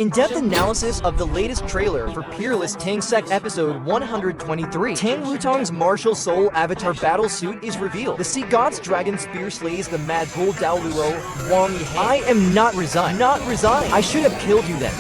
In-depth analysis of the latest trailer for Peerless Tang Sect episode 123. Tang Wutong's martial soul avatar battle suit is revealed. The Sea God's dragon spear slays the mad bull Dao Luo, Wang Yi. I am not resigned. Not resigned. I should have killed you then.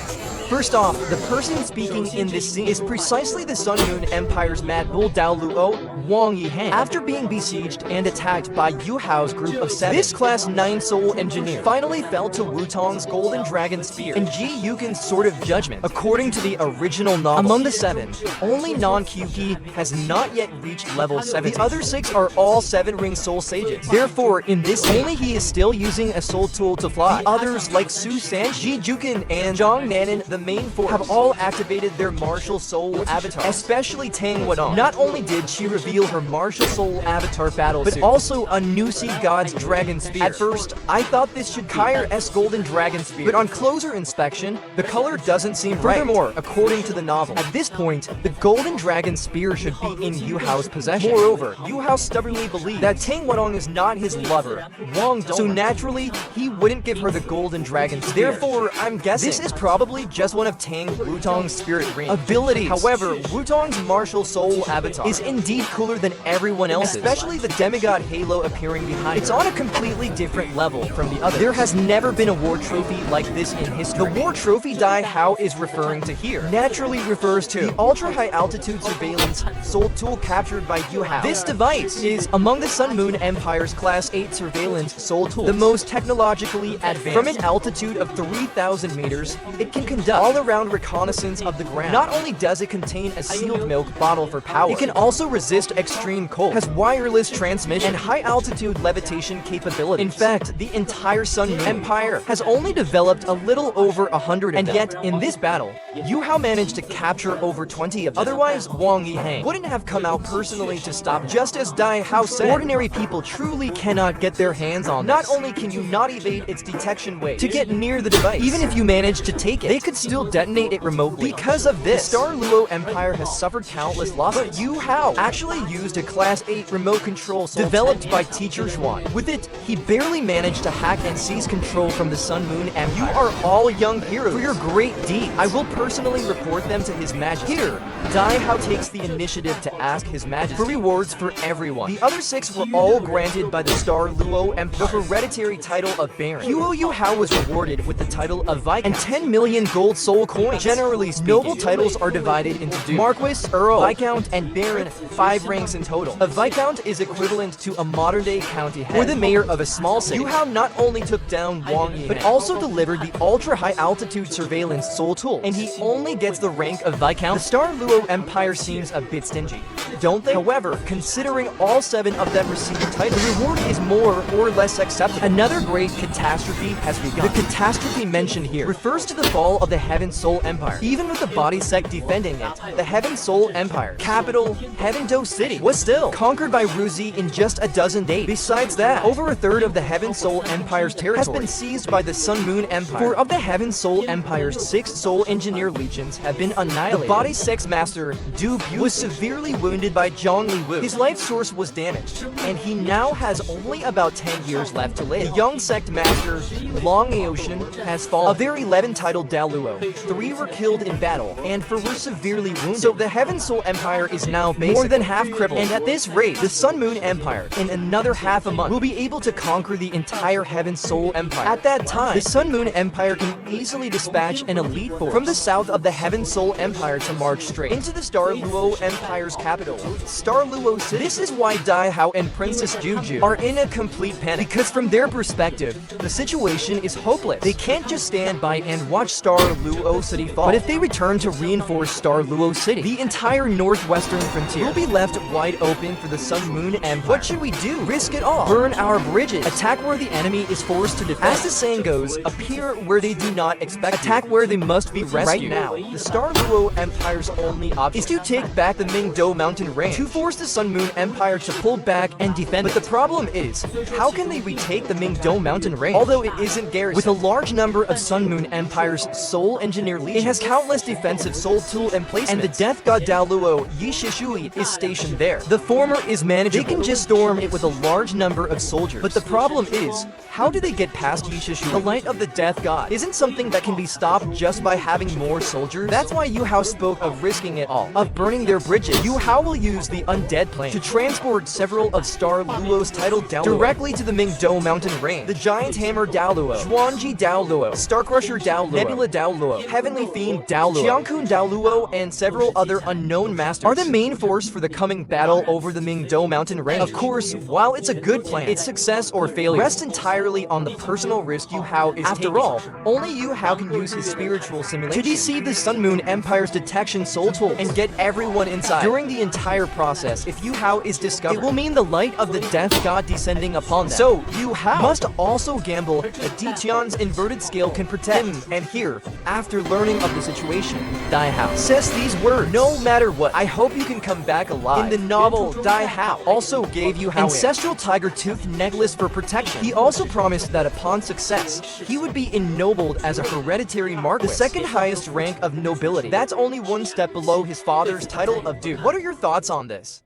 First off, the person speaking in this scene is precisely the Sun Moon Empire's mad bull Dao Luo, Wang Yi. After being besieged and attacked by Yu Hao's group of 7, this Class 9 Soul Engineer finally fell to Wutong's Golden Dragon Spear and Ji Yugen's Sword of Judgment. According to the original novel, among the 7, only Non-Kyuki has not yet reached level 7. The other 6 are all 7-ring Soul Sages. Therefore, in this only he is still using a Soul Tool to fly. The others like Su San, Ji Juken, and Zhang Nanan, the main force, have all activated their martial soul avatar, especially Tang Wutong. Not only did she reveal her martial soul avatar battle suit, but also a new Sea God's dragon spear. At first, I thought this should be Kyre's golden dragon spear, but on closer inspection, the color doesn't seem right. Furthermore, according to the novel, at this point, the golden dragon spear should be in Yu Hao's possession. Moreover, Yu Hao stubbornly believes that Tang Wutong is not his lover, Wang Dong, so naturally, he wouldn't give her the golden dragon spear. Therefore, I'm guessing this is probably just one of Tang Wutong's spirit ring abilities. However, Wutong's martial soul avatar is indeed cooler than everyone else's, especially the demigod halo appearing behind. It's on a completely different level from the others. There has never been a war trophy like this in history. The war trophy Dai Hao is referring to here naturally refers to the ultra-high altitude surveillance soul tool captured by Yu Hao. This device is among the Sun Moon Empire's Class 8 surveillance soul tools, the most technologically advanced. From an altitude of 3,000 meters, it can conduct all-around reconnaissance of the ground. Not only does it contain a sealed milk bottle for power, it can also resist extreme cold, has wireless transmission, and high-altitude levitation capability. In fact, the entire Sun Moon Empire has only developed a little over 100 of them. And yet, in this battle, Yu Hao managed to capture over 20 of them. Otherwise, Wang Yi wouldn't have come out personally to stop. Just as Dai Hao said, ordinary people truly cannot get their hands on this. Not only can you not evade its detection wave to get near the device, even if you manage to take it, they could still detonate it remotely. Because of this, the Star Luo Empire has suffered countless losses. But Yu Hao actually used a Class 8 remote control developed by Teacher Zhuan. With it, he barely managed to hack and seize control from the Sun Moon Empire. You are all young heroes for your great deeds. I will personally report them to His Majesty. Here, Dai Hao takes the initiative to ask His Majesty for rewards for everyone. The other 6 were all granted by the Star Luo Empire the hereditary title of Baron. Yu Hao was rewarded with the title of Viscount and 10 million gold soul coins. Generally speaking, noble titles are divided into Duke, Marquis, Earl, Viscount, and Baron, 5 ranks in total. A Viscount is equivalent to a modern-day county head or the mayor of a small city. Yu Hao not only took down Wang Yi, but also delivered the ultra-high altitude surveillance soul tool, and he only gets the rank of Viscount. The Star Luo Empire seems a bit stingy, don't they? However, considering all 7 of them received the title, the reward is more or less acceptable. Another great catastrophe has begun. The catastrophe mentioned here refers to the fall of the Heaven Soul Empire. Even with the body sect defending it, the Heaven Soul Empire, capital Heaven Do City, was still conquered by Ruzi in just a dozen days. Besides that, over a third of the Heaven Soul Empire's territory has been seized by the Sun Moon Empire. 4 of the Heaven Soul Empire's 6 Soul Engineer legions have been annihilated. The body sect's master, Du Bu, was severely wounded by Zhang Li Wu. His life source was damaged, and he now has only about 10 years left to live. The young sect master, Long Ocean, has fallen. Of their 11 titled Dao Luo, 3 were killed in battle, and 4 were severely wounded. So the Heaven Soul Empire is now more than half crippled. And at this rate, the Sun Moon Empire, in another half a month, will be able to conquer the entire Heaven Soul Empire. At that time, the Sun Moon Empire can easily dispatch an elite force from the south of the Heaven Soul Empire to march straight into the Star Luo Empire's capital, Star Luo City. This is why Dai Hao and Princess Juju are in a complete panic, because from their perspective, the situation is hopeless. They can't just stand by and watch Star Luo City fall. But if they return to reinforce Star Luo City, the entire northwestern frontier will be left wide open for the Sun Moon Empire. What should we do? Risk it all. Burn our bridges. Attack where the enemy is forced to defend. As the saying goes, appear where they do not expect. Attack where they must be rescued. Right now, the Star Luo Empire's only option is to take back the Mingdo Mountain Range, to force the Sun Moon Empire to pull back and defend it. But the problem is, how can they retake the Mingdo Mountain Range? Although it isn't garrisoned, with a large number of Sun Moon Empire's soul soul engineer legion. It has countless defensive soul tool emplacements, and the death god Daoluo Yishishui is stationed there. The former is manageable. They can just storm it with a large number of soldiers. But the problem is, how do they get past Yishishui? The light of the death god isn't something that can be stopped just by having more soldiers. That's why Yu Hao spoke of risking it all, of burning their bridges. Yu Hao will use the undead plane to transport several of Star Luo's titled Daoluo directly to the Mingdou mountain range. The giant hammer Daoluo, Xuanji Daoluo, Starcrusher Daoluo, Nebula Daoluo, Heavenly Fiend Daoluo, Qiangkun Daoluo, and several other unknown masters are the main force for the coming battle over the Mingdou mountain range. Of course, while it's a good plan, its success or failure rests entirely on the personal risk Yu Hao is taking. After all, only Yu Hao can use his spiritual simulation to deceive the Sun Moon Empire's detection soul tools and get everyone inside. During the entire process, if Yu Hao is discovered, it will mean the light of the death god descending upon them. So, Yu Hao must also gamble that Diqian's inverted scale can protect him. And here, after learning of the situation, Dai Hao says these words: "No matter what, I hope you can come back alive." In the novel, Dai Hao also gave Yu Hao ancestral tiger tooth necklace for protection. He also promised that upon success, he would be ennobled as a hereditary marquis, the second highest rank of nobility. That's only one step below his father's title of duke. What are your thoughts on this?